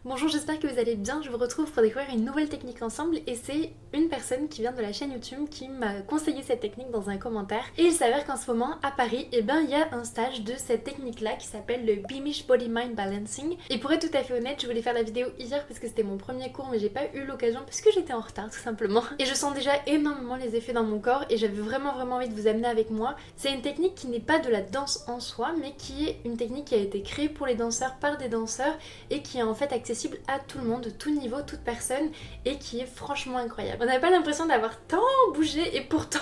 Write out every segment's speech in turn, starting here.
Bonjour, j'espère que vous allez bien. Je vous retrouve pour découvrir une nouvelle technique ensemble et c'est une personne qui vient de la chaîne YouTube qui m'a conseillé cette technique dans un commentaire. Et il s'avère qu'en ce moment, à Paris, il y a un stage de cette technique-là qui s'appelle le Beamish Body Mind Balancing. Et pour être tout à fait honnête, je voulais faire la vidéo hier parce que c'était mon premier cours, mais j'ai pas eu l'occasion parce que j'étais en retard tout simplement. Et je sens déjà énormément les effets dans mon corps et j'avais vraiment envie de vous amener avec moi. C'est une technique qui n'est pas de la danse en soi, mais qui est une technique qui a été créée pour les danseurs par des danseurs et qui est en fait accessible à tout le monde, tout niveau, toute personne et qui est franchement incroyable. On n'a pas l'impression d'avoir tant bougé et pourtant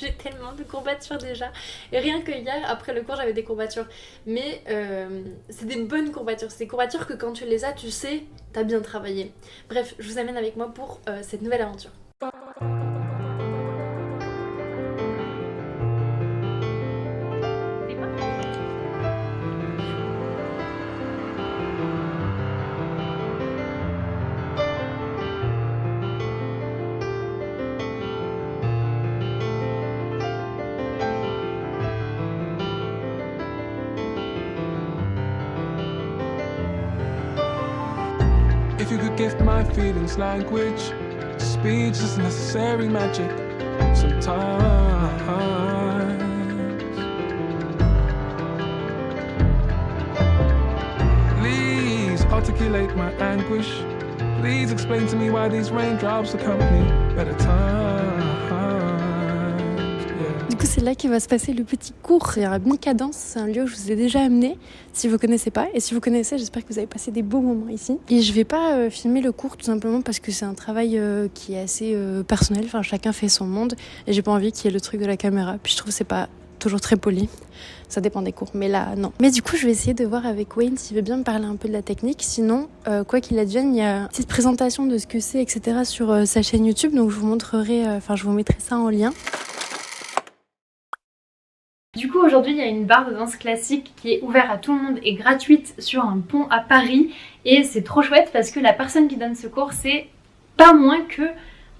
j'ai tellement de courbatures déjà. Et rien que hier, après le cours, j'avais des courbatures. Mais c'est des bonnes courbatures. C'est des courbatures que quand tu les as, tu sais, t'as bien travaillé. Bref, je vous amène avec moi pour cette nouvelle aventure. If you could gift my feelings language, speech is necessary magic sometimes. Please articulate my anguish. Please explain to me why these raindrops accompany better times. Du coup, c'est là qu'il va se passer le petit cours. Il y aura une cadence. C'est un lieu où je vous ai déjà amené, si vous connaissez pas. Et si vous connaissez, j'espère que vous avez passé des beaux moments ici. Et je vais pas filmer le cours tout simplement parce que c'est un travail qui est assez personnel. Enfin, chacun fait son monde. Et j'ai pas envie qu'il y ait le truc de la caméra. Puis je trouve que c'est pas toujours très poli. Ça dépend des cours, mais là, non. Mais du coup, je vais essayer de voir avec Wayne s'il veut bien me parler un peu de la technique. Sinon, quoi qu'il advienne, il y a une petite présentation de ce que c'est, etc. sur sa chaîne YouTube. Donc, je vous montrerai, je vous mettrai ça en lien. Du coup, aujourd'hui, il y a une barre de danse classique qui est ouverte à tout le monde et gratuite sur un pont à Paris. Et c'est trop chouette parce que la personne qui donne ce cours, c'est pas moins que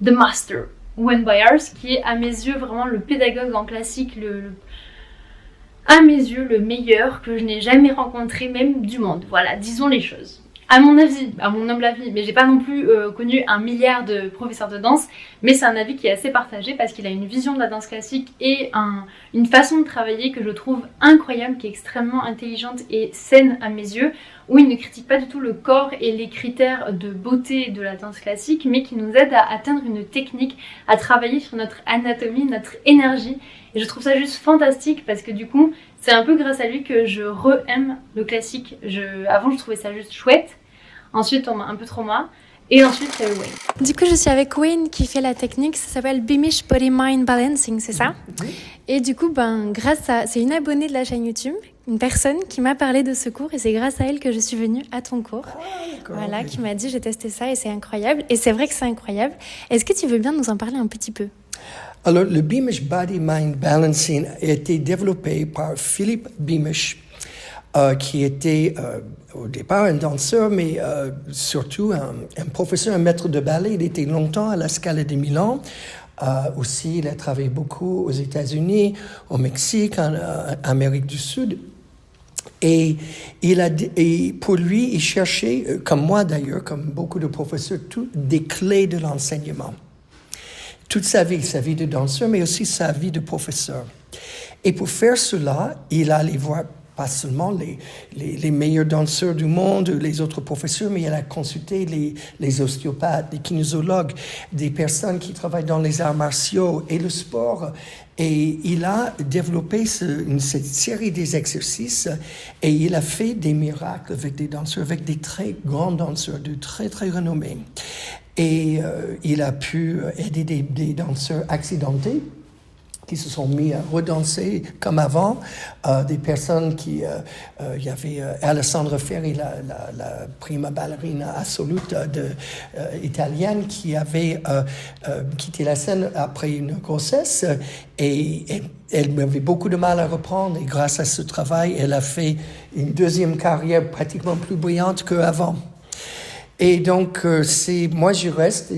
The Master, Wayne Byers, qui est à mes yeux vraiment le pédagogue en classique, à mes yeux le meilleur que je n'ai jamais rencontré, même du monde. Voilà, disons les choses. À mon avis, à mon humble avis, mais j'ai pas non plus connu un milliard de professeurs de danse, mais c'est un avis qui est assez partagé parce qu'il a une vision de la danse classique et une façon de travailler que je trouve incroyable, qui est extrêmement intelligente et saine à mes yeux, où il ne critique pas du tout le corps et les critères de beauté de la danse classique, mais qui nous aide à atteindre une technique, à travailler sur notre anatomie, notre énergie. Et je trouve ça juste fantastique parce que du coup, c'est un peu grâce à lui que je re-aime le classique. Avant, je trouvais ça juste chouette. Ensuite, on m'a un peu trauma. Et ensuite, c'est Wayne. Du coup, je suis avec Wayne qui fait la technique. Ça s'appelle Beamish Body Mind Balancing, c'est ça? Et du coup, c'est une abonnée de la chaîne YouTube, une personne qui m'a parlé de ce cours et c'est grâce à elle que je suis venue à ton cours. Voilà, qui m'a dit j'ai testé ça et c'est incroyable. Et c'est vrai que c'est incroyable. Est-ce que tu veux bien nous en parler un petit peu? Alors, le Beamish Body Mind Balancing a été développé par Philippe Beamish, qui était au départ un danseur, mais surtout un professeur, un maître de ballet. Il était longtemps à la Scala de Milan. Aussi, il a travaillé beaucoup aux États-Unis, au Mexique, en Amérique du Sud. Et pour lui, il cherchait, comme moi d'ailleurs, comme beaucoup de professeurs, des clés de l'enseignement. Toute sa vie de danseur, mais aussi sa vie de professeur. Et pour faire cela, il allait voir pas seulement les meilleurs danseurs du monde, les autres professeurs, mais il a consulté les ostéopathes, les kinésiologues, des personnes qui travaillent dans les arts martiaux et le sport. Et il a développé cette série d'exercices et il a fait des miracles avec des danseurs, avec des très grands danseurs, de très, très renommés. Et il a pu aider des danseurs accidentés qui se sont mis à redanser comme avant, des personnes qui... il y avait Alessandra Ferri, la prima ballerina assoluta italienne, qui avait quitté la scène après une grossesse et elle avait beaucoup de mal à reprendre. Et grâce à ce travail, elle a fait une deuxième carrière pratiquement plus brillante qu'avant. Et donc, moi, je reste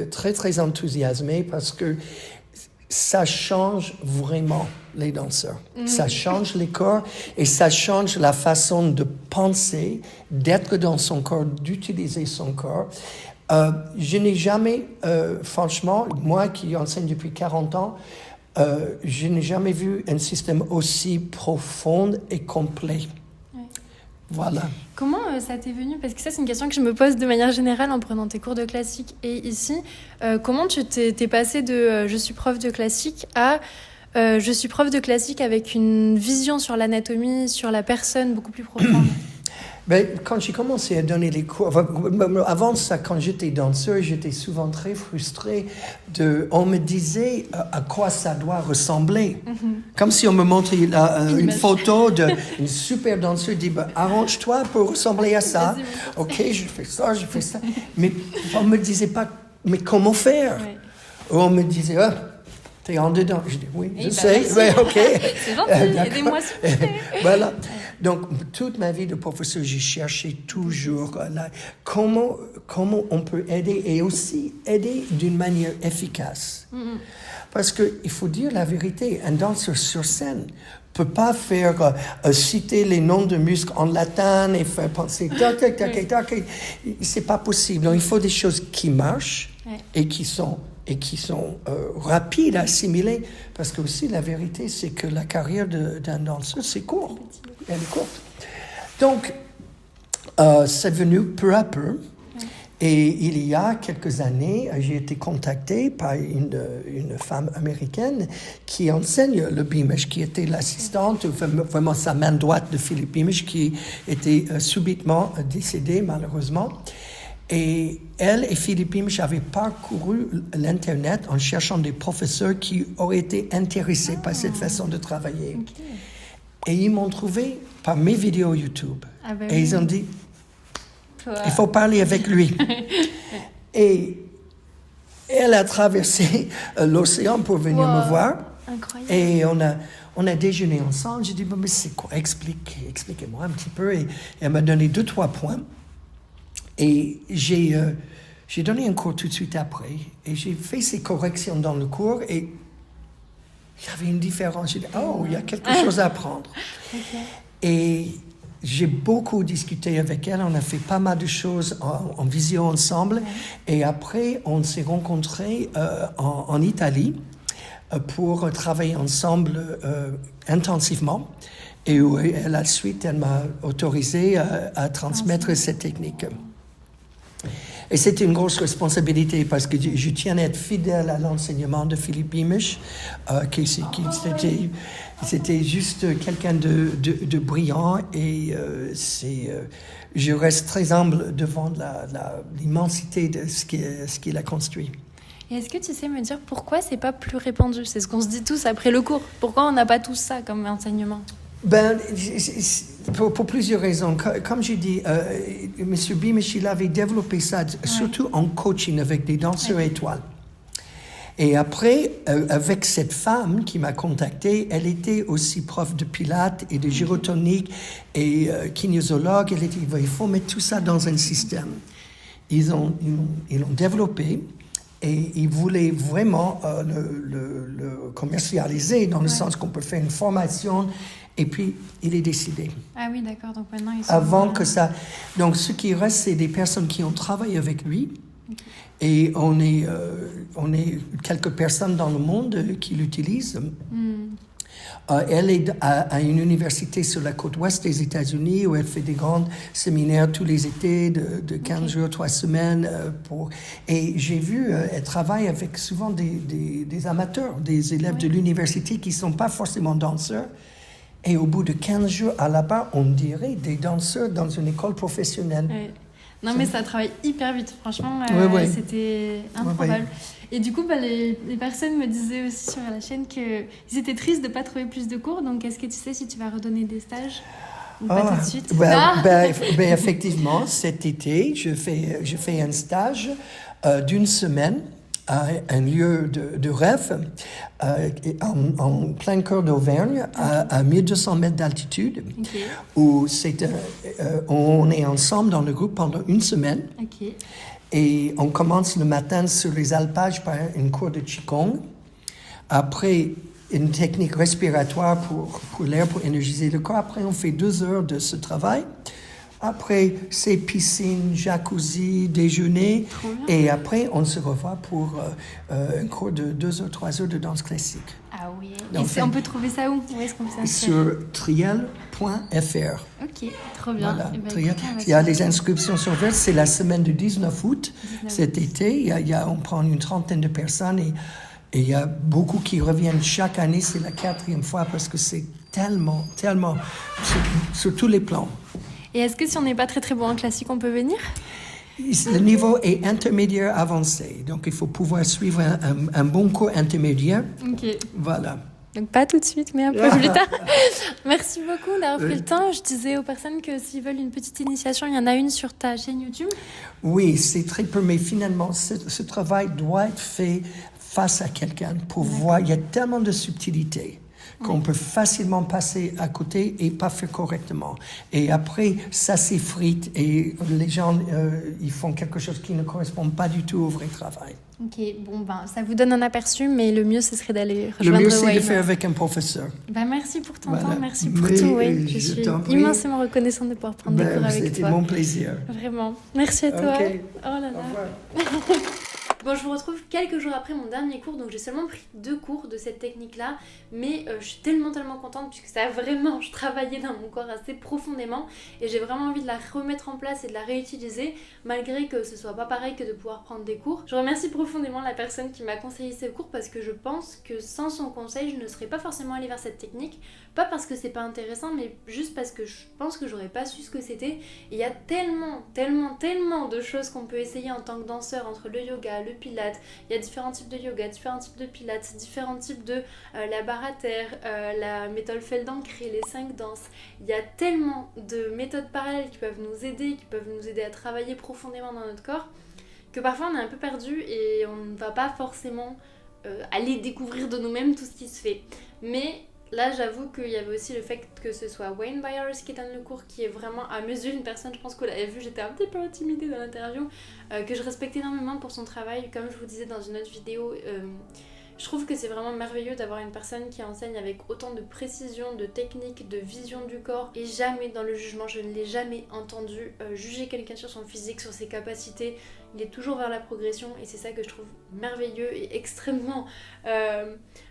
très, très enthousiasmé parce que ça change vraiment les danseurs. Ça change les corps et ça change la façon de penser, d'être dans son corps, d'utiliser son corps. Je n'ai jamais, franchement, moi qui enseigne depuis 40 ans, je n'ai jamais vu un système aussi profond et complet. Ouais. Voilà. Comment ça t'est venu? Parce que ça, c'est une question que je me pose de manière générale en prenant tes cours de classique et ici. Comment tu t'es passé de je suis prof de classique à je suis prof de classique avec une vision sur l'anatomie, sur la personne beaucoup plus profonde? Ben, quand j'ai commencé à donner les cours, avant ça, quand j'étais danseur, j'étais souvent très frustré. On me disait à quoi ça doit ressembler. Comme si on me montrait une photo d'une super danseuse, dit arrange-toi pour ressembler à ça. Ok, je fais ça. Mais on me disait pas, mais comment faire? Ouais. On me disait, t'es en dedans. Je dis, oui, je sais. Merci. Ouais, ok. C'est gentil, aidez-moi s'il vous plaît. Voilà. Donc, toute ma vie de professeur, j'ai cherché toujours comment on peut aider et aussi aider d'une manière efficace. Parce qu'il faut dire la vérité, un danseur sur scène peut pas faire citer les noms de muscles en latin et faire penser c'est pas possible. Donc, il faut des choses qui marchent et qui sont rapides à assimiler. Parce que aussi, la vérité, c'est que la carrière d'un danseur, c'est court. Elle est courte. Donc, c'est venu peu à peu. Et il y a quelques années, j'ai été contacté par une femme américaine qui enseigne le Beamish, qui était l'assistante, vraiment sa main droite de Philippe Beamish, qui était subitement décédé, malheureusement. Et elle et Philippe Beamish avaient parcouru l'Internet en cherchant des professeurs qui auraient été intéressés par cette façon de travailler. Okay. Et ils m'ont trouvé par mes vidéos YouTube. Et ils ont dit, il faut parler avec lui. Et elle a traversé l'océan pour venir me voir. Incroyable. Et on a déjeuné ensemble. J'ai dit, mais c'est quoi? Expliquez-moi un petit peu. Et elle m'a donné 2-3 points. Et j'ai donné un cours tout de suite après. Et j'ai fait ces corrections dans le cours. Et il y avait une différence. J'ai dit, il y a quelque chose à apprendre. Okay. Et j'ai beaucoup discuté avec elle. On a fait pas mal de choses en visio ensemble. Et après, on s'est rencontrés en Italie pour travailler ensemble intensivement. Et à la suite, elle m'a autorisé à transmettre cette technique. Et c'était une grosse responsabilité parce que je tiens à être fidèle à l'enseignement de Philippe Beamish, c'était juste quelqu'un de brillant et je reste très humble devant l'immensité de ce qu'il a construit. Et est-ce que tu sais me dire pourquoi c'est pas plus répandu? C'est ce qu'on se dit tous après le cours. Pourquoi on n'a pas tous ça comme enseignement? Pour plusieurs raisons. Comme j'ai dit, M. Beamish, il avait développé ça, surtout en coaching avec des danseurs étoiles. Et après, avec cette femme qui m'a contacté, elle était aussi prof de pilates et de gyrotonique et kinésiologue. Elle était, il faut mettre tout ça dans un système. Ils l'ont développé. Et ils voulaient vraiment le commercialiser dans le sens qu'on peut faire une formation et puis il est décidé. Ah oui, d'accord. Donc maintenant ils sont... Avant que ça... Donc ce qui reste, c'est des personnes qui ont travaillé avec lui. Okay. Et on est quelques personnes dans le monde qui l'utilisent. Elle est à une université sur la côte ouest des États-Unis où elle fait des grands séminaires tous les étés de 15 jours, 3 semaines. Et j'ai vu, elle travaille avec souvent des amateurs, des élèves de l'université qui ne sont pas forcément danseurs. Et au bout de 15 jours, à là-bas, on dirait des danseurs dans une école professionnelle. Oui. Non, mais ça travaille hyper vite. Franchement, c'était improbable. Et du coup, les personnes me disaient aussi sur la chaîne qu'ils étaient tristes de ne pas trouver plus de cours. Donc, est-ce que tu sais si tu vas redonner des stages ou pas tout de suite? Effectivement, cet été, je fais un stage d'une semaine à un lieu de rêve en plein cœur d'Auvergne, à 1200 mètres d'altitude, où on est ensemble dans le groupe pendant une semaine. Okay. Et on commence le matin sur les alpages par une cours de Qigong. Après, une technique respiratoire pour l'air, pour énergiser le corps. Après, on fait 2 heures de ce travail. Après, c'est piscine, jacuzzi, déjeuner. Et après, on se revoit pour un cours de 2 heures, 3 heures de danse classique. Ah oui. Donc, Et on peut trouver ça où? Où est-ce qu'on peut s'inscrire? Sur triel.fr. Ok, trop bien. Voilà, Eh ben, Triel. écoutez, on va Il y a se- des inscriptions sur Verse. C'est la semaine du 19 août 19 cet été. On prend une trentaine de personnes et il y a beaucoup qui reviennent chaque année. C'est la 4e fois parce que c'est tellement sur tous les plans. Et est-ce que si on n'est pas très très bon en classique, on peut venir? Le niveau est intermédiaire avancé, donc il faut pouvoir suivre un bon cours intermédiaire. Ok. Voilà. Donc pas tout de suite, mais un peu plus tard. Merci beaucoup d'avoir pris le temps. Je disais aux personnes que s'ils veulent une petite initiation, il y en a une sur ta chaîne YouTube. Oui, c'est très peu, mais finalement, ce travail doit être fait face à quelqu'un pour voir. Il y a tellement de subtilités qu'on peut facilement passer à côté et pas faire correctement. Et après, ça s'effrite et les gens, ils font quelque chose qui ne correspond pas du tout au vrai travail. Ok, bon ben ça vous donne un aperçu, mais le mieux ce serait d'aller Le rejoindre mieux, c'est de Wayne. faire avec un professeur. Ben, merci pour ton Voilà. temps, merci pour Mais, tout, Wayne. Je je suis t'en prie. immensément reconnaissante de pouvoir prendre des cours avec C'était toi. mon plaisir. Vraiment. Merci à toi. Ok. Oh là là. Au revoir. Bon, je vous retrouve quelques jours après mon dernier cours, donc j'ai seulement pris 2 cours de cette technique-là, mais je suis tellement contente puisque ça a vraiment travaillé dans mon corps assez profondément et j'ai vraiment envie de la remettre en place et de la réutiliser, malgré que ce soit pas pareil que de pouvoir prendre des cours. Je remercie profondément la personne qui m'a conseillé ces cours parce que je pense que sans son conseil, je ne serais pas forcément allée vers cette technique, pas parce que c'est pas intéressant, mais juste parce que je pense que j'aurais pas su ce que c'était. Et il y a tellement de choses qu'on peut essayer en tant que danseur entre le yoga, le pilates, il y a différents types de yoga, différents types de pilates, différents types de la barre à terre, la méthode Feldenkrais, les 5 danses. Il y a tellement de méthodes parallèles qui peuvent nous aider à travailler profondément dans notre corps, que parfois on est un peu perdu et on ne va pas forcément aller découvrir de nous-mêmes tout ce qui se fait. Mais là, j'avoue qu'il y avait aussi le fait que ce soit Wayne Byers qui donne le cours, qui est vraiment à mes yeux une personne, je pense que vous l'avez vu, j'étais un petit peu intimidée dans l'interview, que je respecte énormément pour son travail. Comme je vous disais dans une autre vidéo, je trouve que c'est vraiment merveilleux d'avoir une personne qui enseigne avec autant de précision, de technique, de vision du corps, et jamais dans le jugement. Je ne l'ai jamais entendu juger quelqu'un sur son physique, sur ses capacités. Il est toujours vers la progression et c'est ça que je trouve merveilleux et extrêmement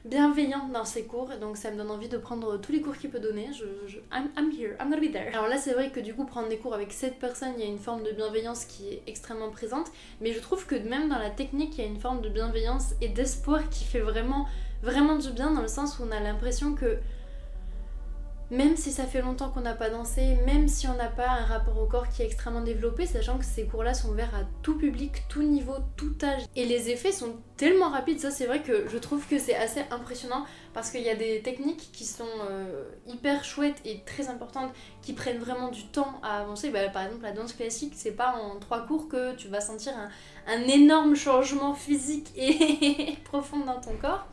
bienveillant dans ses cours. Donc ça me donne envie de prendre tous les cours qu'il peut donner. I'm here, I'm gonna be there. Alors là, c'est vrai que du coup, prendre des cours avec cette personne, il y a une forme de bienveillance qui est extrêmement présente, mais je trouve que même dans la technique, il y a une forme de bienveillance et d'espoir qui fait vraiment du bien, dans le sens où on a l'impression que même si ça fait longtemps qu'on n'a pas dansé, même si on n'a pas un rapport au corps qui est extrêmement développé, sachant que ces cours-là sont ouverts à tout public, tout niveau, tout âge. Et les effets sont tellement rapides, ça c'est vrai que je trouve que c'est assez impressionnant, parce qu'il y a des techniques qui sont hyper chouettes et très importantes, qui prennent vraiment du temps à avancer. Par exemple, la danse classique, c'est pas en 3 cours que tu vas sentir un énorme changement physique et profond dans ton corps.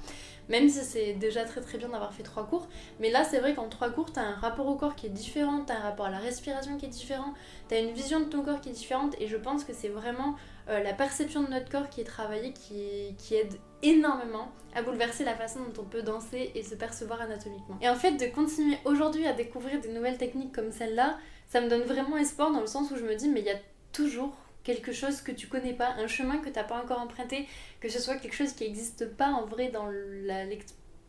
Même si c'est déjà très bien d'avoir fait 3 cours, mais là c'est vrai qu'en 3 cours t'as un rapport au corps qui est différent, t'as un rapport à la respiration qui est différent, t'as une vision de ton corps qui est différente, et je pense que c'est vraiment la perception de notre corps qui est travaillée, qui aide énormément à bouleverser la façon dont on peut danser et se percevoir anatomiquement. Et en fait, de continuer aujourd'hui à découvrir des nouvelles techniques comme celle-là, ça me donne vraiment espoir, dans le sens où je me dis mais il y a toujours quelque chose que tu connais pas, un chemin que t'as pas encore emprunté, que ce soit quelque chose qui n'existe pas en vrai dans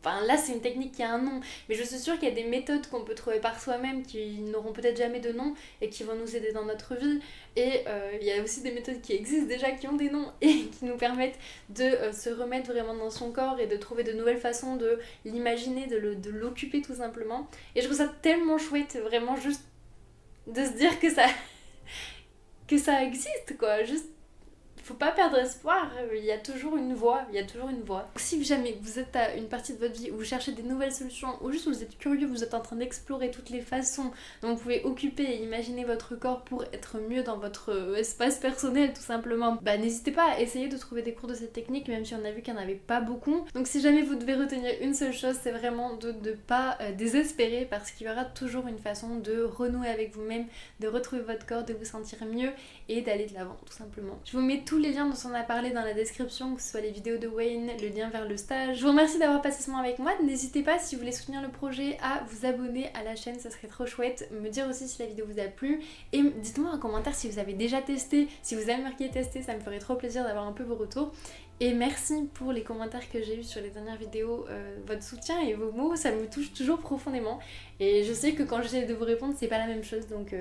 Enfin là c'est une technique qui a un nom, mais je suis sûre qu'il y a des méthodes qu'on peut trouver par soi-même qui n'auront peut-être jamais de nom et qui vont nous aider dans notre vie. Et il y a aussi des méthodes qui existent déjà, qui ont des noms et qui nous permettent de se remettre vraiment dans son corps et de trouver de nouvelles façons de l'imaginer, de l'occuper tout simplement. Et je trouve ça tellement chouette, vraiment, juste de se dire que ça existe, quoi. Juste, faut pas perdre espoir, il y a toujours une voie, Si jamais vous êtes à une partie de votre vie où vous cherchez des nouvelles solutions, ou juste vous êtes curieux, vous êtes en train d'explorer toutes les façons dont vous pouvez occuper et imaginer votre corps pour être mieux dans votre espace personnel tout simplement, n'hésitez pas à essayer de trouver des cours de cette technique, même si on a vu qu'il n'y en avait pas beaucoup. Donc si jamais vous devez retenir une seule chose, c'est vraiment de ne pas désespérer, parce qu'il y aura toujours une façon de renouer avec vous-même, de retrouver votre corps, de vous sentir mieux et d'aller de l'avant tout simplement. Je vous mets tout tous les liens dont on a parlé dans la description, que ce soit les vidéos de Wayne, le lien vers le stage. Je vous remercie d'avoir passé ce moment avec moi. N'hésitez pas, si vous voulez soutenir le projet, à vous abonner à la chaîne, ça serait trop chouette. Me dire aussi si la vidéo vous a plu. Et dites-moi en commentaire si vous avez déjà testé, si vous avez marqué tester, ça me ferait trop plaisir d'avoir un peu vos retours. Et merci pour les commentaires que j'ai eus sur les dernières vidéos, votre soutien et vos mots, ça me touche toujours profondément. Et je sais que quand j'essaie de vous répondre, c'est pas la même chose, donc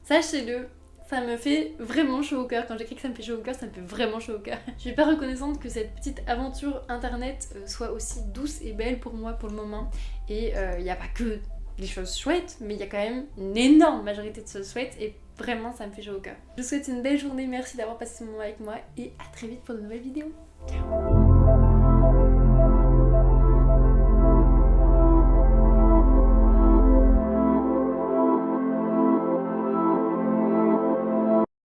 sachez-le. Ça me fait vraiment chaud au cœur. Quand j'écris que ça me fait chaud au cœur, ça me fait vraiment chaud au cœur. Je suis pas reconnaissante que cette petite aventure internet soit aussi douce et belle pour moi pour le moment. Et il n'y a pas que des choses chouettes, mais il y a quand même une énorme majorité de choses chouettes et vraiment ça me fait chaud au cœur. Je vous souhaite une belle journée, merci d'avoir passé ce moment avec moi et à très vite pour de nouvelles vidéos. Ciao.